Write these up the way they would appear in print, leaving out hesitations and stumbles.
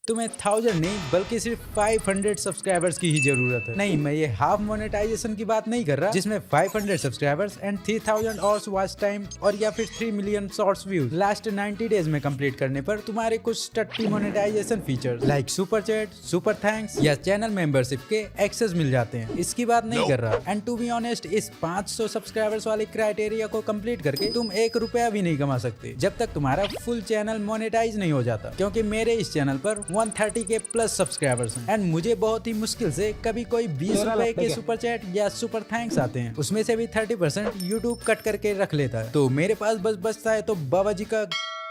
तुम्हें 1000 नहीं बल्कि सिर्फ 500 सब्सक्राइबर्स की ही जरूरत है। नहीं, मैं ये हाफ मोनेटाइजेशन की बात नहीं कर रहा जिसमें 500 subscribers and 3000 hours watch time और या फिर 3 million shorts views last 90 days में कंप्लीट करने पर तुम्हारे कुछ टट्टी monetization features like super chat, super thanks या चैनल मेंबरशिप के एक्सेस मिल जाते हैं। इसकी बात नहीं कर रहा। एंड टू बी ऑनेस्ट, इस 500 सब्सक्राइबर्स वाले क्राइटेरिया को कंप्लीट करके तुम 1 रुपया भी नहीं कमा सकते जब तक तुम्हारा फुल चैनल मोनेटाइज नहीं हो जाता। क्योंकि मेरे इस चैनल पर 130 के प्लस सब्सक्राइबर्स हैं एंड मुझे बहुत ही मुश्किल से कभी कोई 20 रुपए के सुपर चैट या सुपर थैंक्स आते हैं। उसमें से भी 30% यूट्यूब कट करके रख लेता है, तो मेरे पास बस बचता है तो बाबा जी का।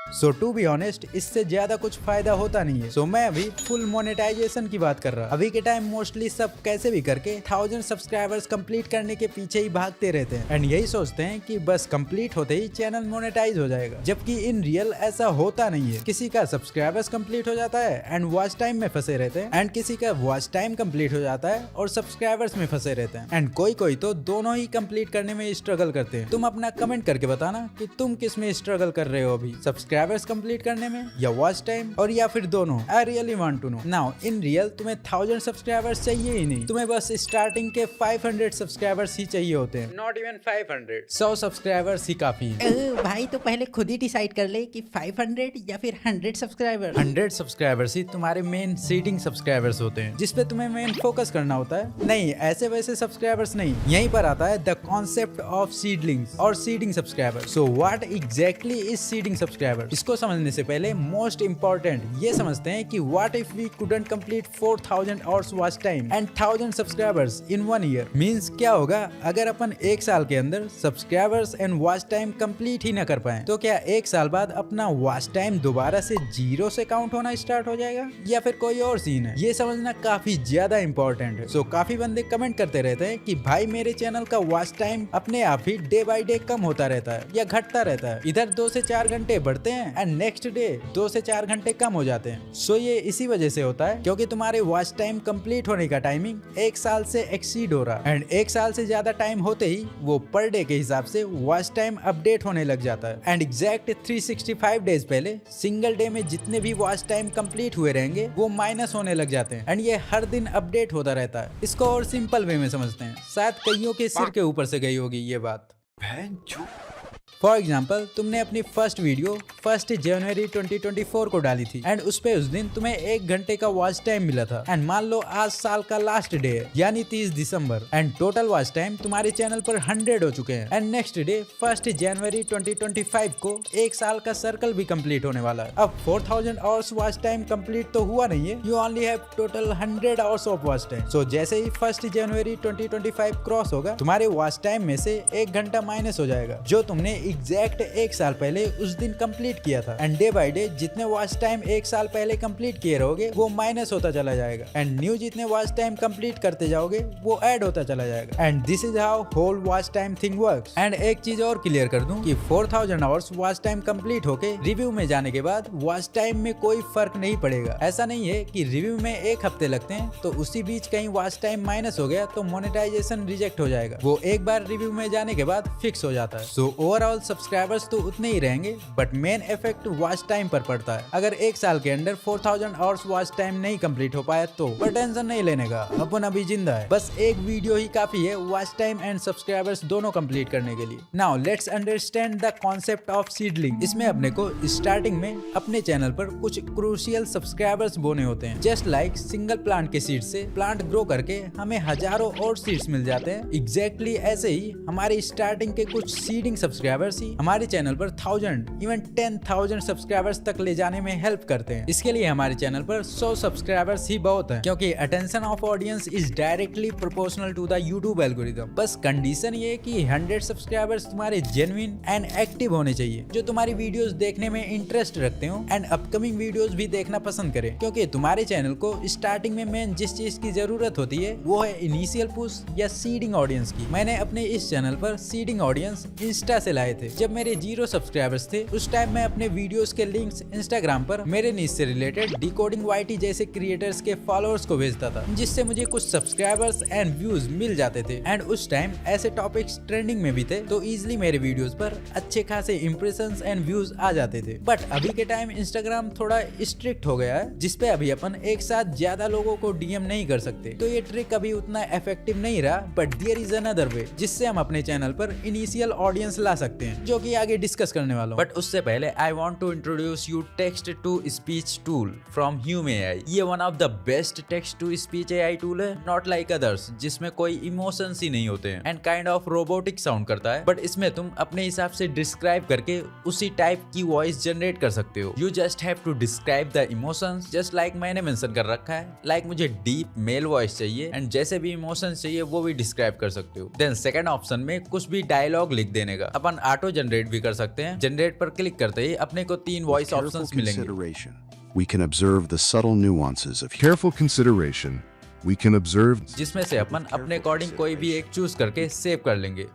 सो टू बी ऑनेस्ट, इससे ज्यादा कुछ फायदा होता नहीं है। सो मैं अभी फुल मोनेटाइजेशन की बात कर रहा। अभी के टाइम मोस्टली सब कैसे भी करके 1000 सब्सक्राइबर्स कंप्लीट करने के पीछे ही भागते रहते हैं एंड यही सोचते हैं कि बस कंप्लीट होते ही चैनल मोनेटाइज हो जाएगा, जबकि इन रियल ऐसा होता नहीं है। किसी का सब्सक्राइबर्स कंप्लीट हो जाता है एंड वॉच टाइम में फंसे रहते हैं एंड किसी का वॉच टाइम कंप्लीट हो जाता है और सब्सक्राइबर्स में फंसे रहते हैं एंड कोई तो दोनों ही कंप्लीट करने में स्ट्रगल करते हैं। तुम अपना कमेंट करके बताना कि तुम किस में स्ट्रगल कर रहे हो अभी, सब्सक्राइबर्स कंप्लीट करने में या वॉच टाइम, और या फिर दोनों। I really want to know. Now in real तुम्हें 1000 सब्सक्राइबर्स चाहिए ही नहीं, तुम्हें बस स्टार्टिंग के 500 सब्सक्राइबर्स ही चाहिए होते हैं। नॉट इवन 500, 100 सब्सक्राइबर्स ही काफी है। भाई तो पहले खुद ही डिसाइड कर ले कि 500 या फिर 100 सब्सक्राइबर। 100 सब्सक्राइबर्स ही तुम्हारे मेन सीडिंग सब्सक्राइबर्स होते हैं, जिसपे तुम्हें मेन फोकस करना होता है। नहीं, ऐसे वैसे सब्सक्राइबर्स नहीं। यहीं पर आता है द कॉन्सेप्ट ऑफ सीडलिंग्स और seeding subscriber. So what exactly is seeding subscriber? इसको समझने से पहले मोस्ट इंपॉर्टेंट ये समझते हैं कि what if we couldn't complete 4000 hours watch time and 1000 subscribers in 1 year. Means क्या होगा अगर अपन 1 साल के अंदर subscribers and watch time complete ही ना कर पाए, तो क्या 1 साल बाद अपना वॉच टाइम दोबारा से 0 से काउंट होना स्टार्ट हो जाएगा या फिर कोई और सीन है? ये समझना काफी ज्यादा इंपॉर्टेंट है। सो काफी बंदे कमेंट करते रहते हैं कि भाई मेरे चैनल का वॉच टाइम अपने आप ही डे बाय डे कम होता रहता है या घटता रहता है। इधर 2 से 4 घंटे बढ़ते हैं एंड नेक्स्ट डे 2 से 4 घंटे कम हो जाते हैं। सो ये इसी वजह से होता है क्योंकि तुम्हारे वॉच टाइम कंप्लीट होने का टाइमिंग 1 साल से एक्सीड हो रहा है एंड 1 साल से ज्यादा टाइम होते ही वो पर डे के हिसाब से वॉच टाइम अपडेट होने लग जाता है एंड एग्जैक्ट 365 डेज पहले सिंगल डे में जितने भी वॉच टाइम कंप्लीट हुए रहेंगे वो माइनस होने लग जाते हैं एंड ये हर दिन अपडेट होता रहता है। इसको और सिंपल वे में समझते हैं, शायद कईयों के सिर के ऊपर से गई होगी ये बात। फॉर एग्जाम्पल, तुमने अपनी फर्स्ट वीडियो 1 जनवरी 2024 को डाली थी एंड उस पे उस दिन तुम्हें 1 घंटे का वॉच टाइम मिला था एंड मान लो आज साल का लास्ट डे है यानी 30 दिसंबर एंड टोटल वॉच टाइम तुम्हारे चैनल पर 100 हो चुके हैं एंड नेक्स्ट डे 1 जनवरी 2025 को 1 साल का सर्कल भी कंप्लीट होने वाला है। अब 4000 आवर्स वॉच टाइम कंप्लीट तो हुआ नहीं है, you only have total 100 hours of watch time. So जैसे ही 1 जनवरी 2025 क्रॉस होगा, तुम्हारे वॉच टाइम में से 1 घंटा माइनस हो जाएगा जो तुमने एग्जैक्ट 1 साल पहले उस दिन कंप्लीट किया था एंड डे बाय डे जितने वॉच टाइम 1 साल पहले कंप्लीट किए रहोगे वो माइनस होता चला जाएगा एंड न्यू जितने वॉच टाइम कंप्लीट करते जाओगे वो ऐड होता चला जाएगा and this is how whole watch time thing works. And एक चीज और क्लियर कर दूं कि 4000 आवर्स वॉच टाइम कंप्लीट होके रिव्यू में जाने के बाद वॉच टाइम में कोई फर्क नहीं पड़ेगा। ऐसा नहीं है कि रिव्यू में 1 हफ्ते लगते हैं तो उसी बीच कहीं वॉच टाइम माइनस हो गया तो मोनेटाइजेशन रिजेक्ट हो जाएगा। वो एक बार रिव्यू में जाने के बाद फिक्स हो जाता है। सो ओवरऑल सब्सक्राइबर्स तो उतने ही रहेंगे but main effect watch time पर पड़ता है। अगर 1 साल के अंदर 4000 आवर्स वॉच टाइम नहीं कंप्लीट हो पाया तो पर टेंशन नहीं लेने का, अपन अभी जिंदा है। बस एक वीडियो ही काफी है वॉच टाइम एंड सब्सक्राइबर्स दोनों कंप्लीट करने के लिए। Now let's understand the concept of seedling. इसमें अपने को स्टार्टिंग में अपने चैनल पर कुछ क्रूशियल सब्सक्राइबर्स बोने होते हैं। जस्ट लाइक सिंगल प्लांट के सीड से प्लांट ग्रो करके हमें हजारों और सीड्स मिल जाते हैं। एग्जैक्टली ऐसे ही हमारे स्टार्टिंग के कुछ सीडिंग सब्सक्राइबर्स ही हमारे चैनल पर 1000 इवन 10,000 सब्सक्राइबर्स तक ले जाने में हेल्प करते हैं। इसके लिए हमारे चैनल पर 100 सब्सक्राइबर्स ही बहुत है क्योंकि attention of audience is directly proportional to the YouTube algorithm. बस कंडीशन ये है कि 100 सब्सक्राइबर्स तुम्हारे जेन्युइन एंड एक्टिव होने चाहिए, जो तुम्हारी वीडियोस देखने में इंटरेस्ट रखते हो एंड अपकमिंग वीडियोस भी देखना पसंद करें। क्योंकि तुम्हारे चैनल को स्टार्टिंग में मेन जिस चीज की जरूरत होती है वो है इनिशियल पुश या सीडिंग ऑडियंस की। मैंने अपने इस चैनल पर सीडिंग ऑडियंस इंस्टा से लाए थे। जब मेरे 0 सब्सक्राइबर्स थे उस टाइम मैं अपने वीडियोस के लिंक्स इंस्टाग्राम पर मेरे नीच से रिलेटेड डिकोडिंग YT जैसे क्रिएटर्स के फॉलोअर्स को भेजता था, जिससे मुझे कुछ सब्सक्राइबर्स एंड व्यूज मिल जाते थे। एंड उस टाइम ऐसे टॉपिक्स ट्रेंडिंग में भी थे, तो इजिली मेरे वीडियोस पर अच्छे खासे इंप्रेशंस एंड व्यूज आ जाते थे। बट अभी के टाइम इंस्टाग्राम थोड़ा स्ट्रिक्ट हो गया है, जिसपे अभी अपन एक साथ ज्यादा लोगों को डीएम नहीं कर सकते। तो ये ट्रिक अभी उतना इफेक्टिव नहीं रहा, but there is another way जिससे हम अपने चैनल पर इनिशियल ऑडियंस ला सकते हैं, जो कि आगे डिस्कस करने वाला हूं। बट उससे पहले I want to introduce you text to speech tool from HumeAI। ये one of the best text to speech AI tool है, नॉट लाइक अदर्स जिसमें कोई इमोशंस ही नहीं होते हैं and kind of robotic sound करता है। बट इसमें तुम अपने हिसाब से डिस्क्राइब करके उसी टाइप की वॉइस जनरेट कर सकते हो। You just have to describe the emotions just like मैंने मेंशन कर रखा है। लाइक मुझे डीप मेल वॉइस चाहिए एंड जैसे भी इमोशंस चाहिए वो भी डिस्क्राइब कर सकते हो। देन सेकंड ऑप्शन में कुछ भी डायलॉग लिख देने का अपन ऑटो जनरेट भी कर सकते हैं। जनरेट पर क्लिक करते ही अपने को 3 वॉइस ऑप्शंस मिलेंगे। We can observe the subtle nuances of careful consideration. We can observe जिसमें से अपन अपने अकॉर्डिंग कोई भी एक चूज करके सेव कर लेंगे।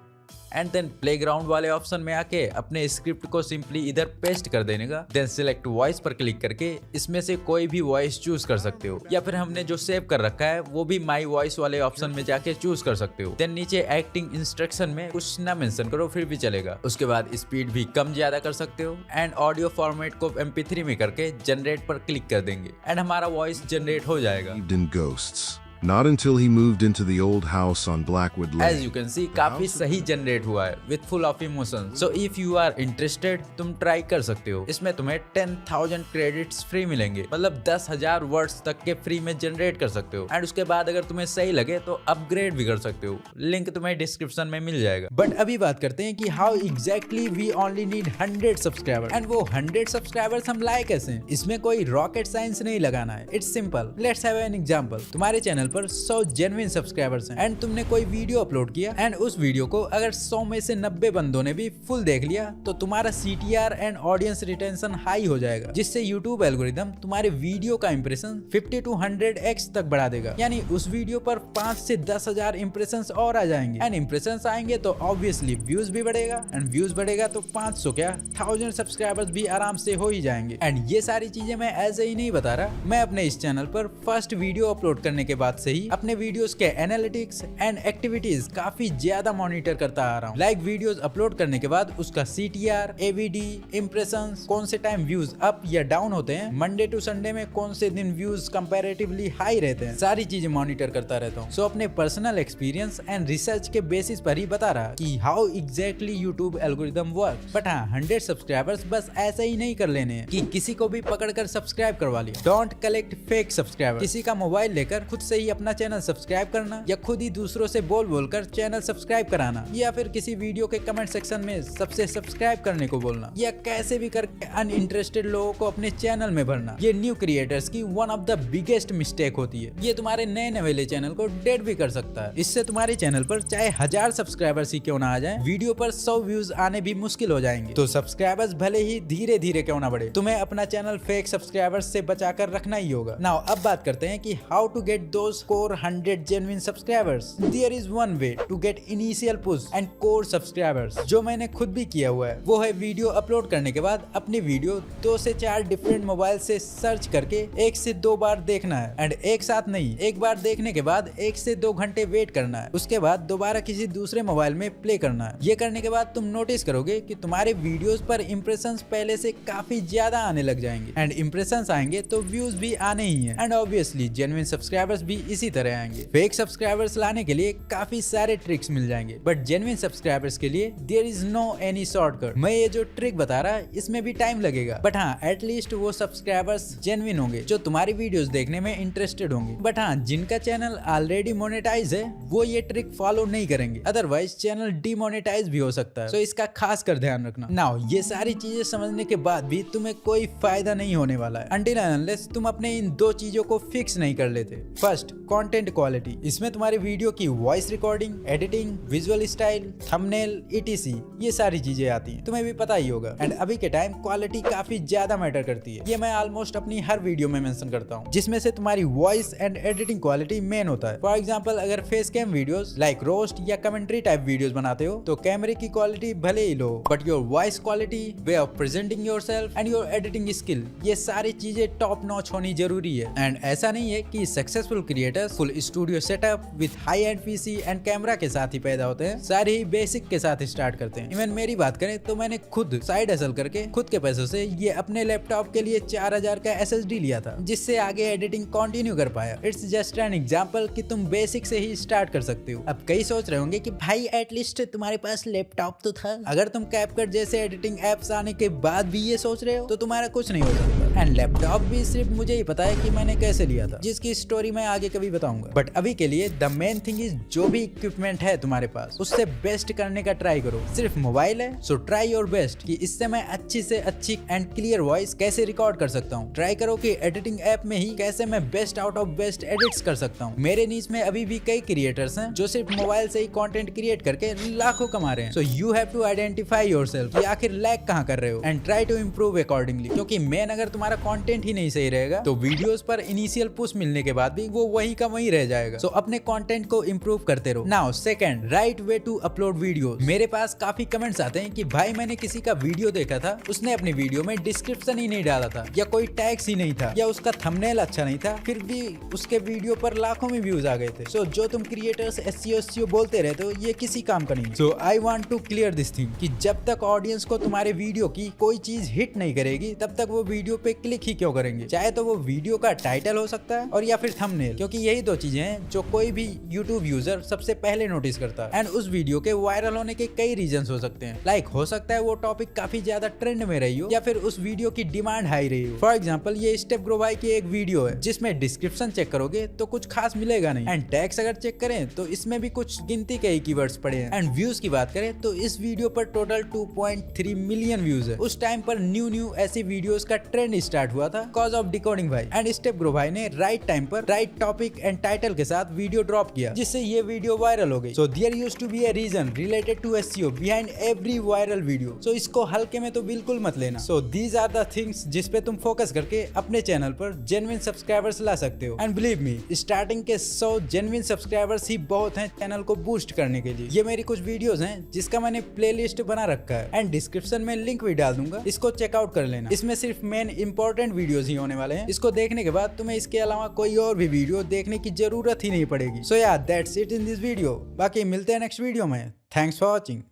एंड देन प्लेग्राउंड वाले ऑप्शन में आके अपने स्क्रिप्ट को सिंपली इधर पेस्ट कर देने का। देन सिलेक्ट वॉइस पर क्लिक करके इसमें से कोई भी वॉइस चूज कर सकते हो, या फिर हमने जो सेव कर रखा है वो भी माई वॉइस वाले ऑप्शन में जाके चूज कर सकते हो। देन नीचे एक्टिंग इंस्ट्रक्शन में कुछ ना मेंशन करो फिर भी चलेगा। उसके बाद स्पीड भी कम ज्यादा कर सकते हो एंड ऑडियो फॉर्मेट को MP3 में करके जनरेट पर क्लिक कर देंगे एंड हमारा वॉइस जनरेट हो जाएगा। in ghosts. Not until he moved into the old house on Blackwood Lane. As you can see काफी सही जनरेट हुआ है with full of emotions. So if you are interested तुम ट्राई कर सकते हो। इसमें तुम्हें 10,000 क्रेडिट्स फ्री मिलेंगे, मतलब 10,000 वर्ड्स तक के फ्री में जनरेट कर सकते हो। एंड उसके बाद अगर तुम्हें सही लगे तो अपग्रेड भी कर सकते हो, लिंक तुम्हें डिस्क्रिप्शन में मिल जाएगा। बट अभी बात करते हैं कि how exactly we only need 100 subscriber and वो 100 सब्सक्राइबर्स हम लाए कैसे। इसमें कोई रॉकेट साइंस नहीं लगाना है, it's simple. Let's have an example. तुम्हारे चैनल पर 100 जेन्युइन सब्सक्राइबर्स हैं एंड तुमने कोई वीडियो अपलोड किया एंड उस वीडियो को अगर 100 में से 90 बंदों ने भी फुल देख लिया तो तुम्हारा CTR and audience retention high हो जाएगा, जिससे YouTube एल्गोरिदम तुम्हारे वीडियो का इंप्रेशन 50 to 100x तक बढ़ा देगा। यानी उस वीडियो पर 5 से 10,000 इंप्रेशंस और आ जाएंगे एंड इंप्रेशंस आएंगे तो ऑब्वियसली व्यूज भी बढ़ेगा एंड व्यूज बढ़ेगा तो 500 क्या 1000 सब्सक्राइबर्स भी आराम से हो ही जाएंगे। एंड ये सारी चीजें मैं ऐसे ही नहीं बता रहा, मैं अपने इस चैनल पर फर्स्ट वीडियो अपलोड करने के बाद से ही अपने वीडियोस के एनालिटिक्स एंड एक्टिविटीज काफी ज्यादा मॉनिटर करता आ रहा हूँ। लाइक वीडियोस अपलोड करने के बाद उसका CTR, AVD, इंप्रेशंस, कौन से टाइम व्यूज अप या डाउन होते हैं, मंडे टू संडे में कौन से दिन व्यूज कंपैरेटिवली हाई रहते हैं, सारी चीजें मॉनिटर करता रहता हूँ। सो अपने पर्सनल एक्सपीरियंस एंड रिसर्च के बेसिस पर ही बता रहा कि how exactly YouTube algorithm work. But हाँ, 100 सब्सक्राइबर्स बस ऐसे ही नहीं कर लेने हैं कि किसी को भी पकड़कर सब्सक्राइब करवा लिया। Don't collect fake subscriber. किसी का मोबाइल लेकर खुद से ही अपना चैनल सब्सक्राइब करना या खुद ही दूसरों से बोल कर चैनल सब्सक्राइब कराना या फिर किसी वीडियो के कमेंट सेक्शन में सबसे सब्सक्राइब करने को बोलना या कैसे भी करके अनइंटरेस्टेड लोगों को अपने चैनल में भरना, ये न्यू क्रिएटर्स की one of the biggest mistake होती है। ये तुम्हारे नए नवेले चैनल को डेड भी कर सकता है। इससे तुम्हारे चैनल पर चाहे 1000 सब्सक्राइबर्स ही क्यों ना आ जाए, वीडियो पर 100 व्यूज आने भी मुश्किल हो जाएंगे। तो सब्सक्राइबर्स भले ही धीरे धीरे क्यों ना बढ़े, तुम्हें अपना चैनल फेक सब्सक्राइबर्स से बचाकर रखना ही होगा। नाउ अब बात करते हैं कि how to get those core 100 genuine subscribers. There is one way to get initial push and core subscribers, जो मैंने खुद भी किया हुआ है। वो है वीडियो अपलोड करने के बाद अपनी वीडियो 2 से 4 डिफरेंट मोबाइल से सर्च करके 1 से 2 बार देखना है एंड एक साथ नहीं, एक बार देखने के बाद 1 से 2 घंटे वेट करना है। उसके बाद दोबारा किसी दूसरे मोबाइल में प्ले करना है। ये करने के बाद तुम नोटिस करोगे कि तुम्हारे वीडियोस पर इंप्रेशंस पहले से काफी ज्यादा आने लग जाएंगे एंड इंप्रेशंस आएंगे तो व्यूज भी आने ही है एंड ऑब्वियसली जेन्युइन सब्सक्राइबर्स भी इसी तरह आएंगे। फेक सब्सक्राइबर्स लाने के लिए काफी सारे ट्रिक्स मिल जाएंगे बट जेन्युइन सब्सक्राइबर्स के लिए there is no any shortcut. मैं ये जो ट्रिक बता रहा इसमें भी टाइम लगेगा बट हाँ, एटलीस्ट वो सब्सक्राइबर्स जेन्युइन होंगे जो तुम्हारी वीडियोस देखने में इंटरेस्टेड होंगे। बट हाँ, जिनका चैनल ऑलरेडी मोनेटाइज है वो ये ट्रिक फॉलो नहीं करेंगे, अदरवाइज चैनल डीमोनेटाइज भी हो सकता है। तो इसका खास कर ध्यान रखना। नाउ ये सारी चीजें समझने के बाद भी तुम्हें कोई फायदा नहीं होने वाला है अनटिल अनलेस तुम अपने इन 2 चीजों को फिक्स नहीं कर लेते। First, content quality. इसमें तुम्हारी वीडियो की voice recording, editing, visual style, thumbnail, etc ये सारी चीजें आती हैं, तुम्हें भी पता ही होगा। एंड अभी के टाइम क्वालिटी काफी ज्यादा मैटर करती है, ये मैं ऑलमोस्ट अपनी हर वीडियो में मेंशन करता हूँ, जिसमें से तुम्हारी voice and editing quality main होता है। फॉर एग्जांपल अगर face cam videos like roast या कमेंट्री टाइप वीडियोस बनाते हो तो कैमरे की क्वालिटी भले ही low, but your voice quality, way of presenting yourself and your editing skill, ये सारी चीजें टॉप नॉच होनी जरूरी है। एंड ऐसा नहीं है कि successful creators full studio setup with high and PC and camera के साथ ही पैदा होते हैं, सारे ही बेसिक के साथ स्टार्ट करते हैं। इवन मेरी बात करें तो मैंने खुद साइड हसल करके खुद के पैसों से ये अपने लैपटॉप के लिए 4000 का SSD लिया था, जिससे आगे एडिटिंग कंटिन्यू कर पाया। इट्स जस्ट एन एग्जांपल कि तुम बेसिक से ही स्टार्ट कर सकते हो। अब कई सोच रहे होंगे कि भाई एटलीस्ट तुम्हारे पास लैपटॉप तो था। अगर तुम कैपकट जैसे एडिटिंग एप्स आने के बाद भी ये सोच रहे हो तो तुम्हारा कुछ नहीं हो सकता। एंड लैपटॉप भी सिर्फ मुझे ही पता है कि मैंने कैसे लिया था, जिसकी स्टोरी मैं आगे कभी बताऊंगा। बट अभी के लिए द मेन थिंग इज जो भी इक्विपमेंट है तुम्हारे पास उससे बेस्ट करने का ट्राई करो। सिर्फ मोबाइल है सो ट्राई योर बेस्ट कि इससे मैं अच्छी से अच्छी एंड क्लियर वॉइस कैसे रिकॉर्ड कर सकता हूँ। ट्राई करो कि एडिटिंग ऐप में ही कैसे मैं best out of best edits कर सकता हूँ। मेरे नीच में अभी भी कई क्रिएटर्स हैं जो सिर्फ मोबाइल से ही कंटेंट क्रिएट करके लाखों कमा रहे हैं। So you have to identify yourself कि आखिर लैग कहाँ कर रहे हो and try to improve accordingly. क्योंकि मेन अगर तुम्हारा कंटेंट ही नहीं सही रहेगा तो वीडियोस पर इनिशियल पुश मिलने के बाद भी वो वही का वही रह जाएगा। सो अपने कंटेंट को इम्प्रूव करते रहो। Now second, right way to upload video. मेरे पास काफी कमेंट्स आते हैं कि भाई मैंने किसी का वीडियो देखा था, उसने अपनी वीडियो में डिस्क्रिप्शन ही नहीं डाला था या कोई टैग्स ही नहीं था या उसका थंबनेल अच्छा नहीं था, फिर भी उसके वीडियो पर लाखों में व्यूज आ गए थे। सो जो तुम क्रिएटर्स SEO बोलते रहते हो ये किसी काम का नहीं। So I want to clear this thing कि जब तक ऑडियंस को तुम्हारे वीडियो की कोई चीज हिट नहीं करेगी तब तक वो वीडियो पे क्लिक ही क्यों करेंगे, चाहे तो वो वीडियो का टाइटल हो सकता है और या फिर थंबनेल, क्योंकि यही दो चीजें हैं जो कोई भी यूट्यूब यूजर सबसे पहले नोटिस करता है। एंड उस वीडियो के वायरल होने के कई रीजंस हो सकते हैं, लाइक हो सकता है वो टॉपिक काफी ज्यादा ट्रेंड में रही हो या फिर उस वीडियो की डिमांड हाई रही हो। फॉर एग्जाम्पल ये स्टेप ग्रो भाई की एक वीडियो है जिसमें डिस्क्रिप्शन चेक करोगे तो कुछ खास मिलेगा नहीं, एंड टैग्स अगर चेक करें तो इसमें भी कुछ गिनती के ही कीवर्ड्स पड़े हैं। एंड व्यूज की बात करें तो इस वीडियो पर टोटल 2.3 मिलियन व्यूज है। उस टाइम पर न्यू ऐसी वीडियोस का ट्रेंड स्टार्ट हुआ था कॉज ऑफ डिकोडिंग भाई। एंड स्टेप ग्रो भाई ने राइट टाइम पर राइट टॉपिक एंड टाइटल के साथ वीडियो ड्रॉप किया जिससे ये वीडियो वायरल हो गई। So there used to be a reason related to SEO behind every viral video. So इसको हल्के में तो बिल्कुल मत लेना। So these are the things जिस पे तुम फोकस करके अपने चैनल पर जेन्युइन सब्सक्राइबर्स ला सकते हो। एंड बिलीव मी, स्टार्टिंग के 100 जेन्युइन सब्सक्राइबर्स ही बहुत हैं चैनल को बूस्ट करने के लिए। ये मेरी कुछ वीडियोस हैं जिसका मैंने प्लेलिस्ट बना रखा है एंड डिस्क्रिप्शन में लिंक भी डाल दूंगा, इसको चेकआउट कर लेना। इसमें सिर्फ मेन इंपॉर्टेंट वीडियोस ही होने वाले हैं। इसको देखने के बाद तुम्हें इसके अलावा कोई और भी वीडियो देखने की जरूरत ही नहीं पड़ेगी। सो या that's it in this video. बाकी मिलते हैं नेक्स्ट वीडियो में। Thanks for watching.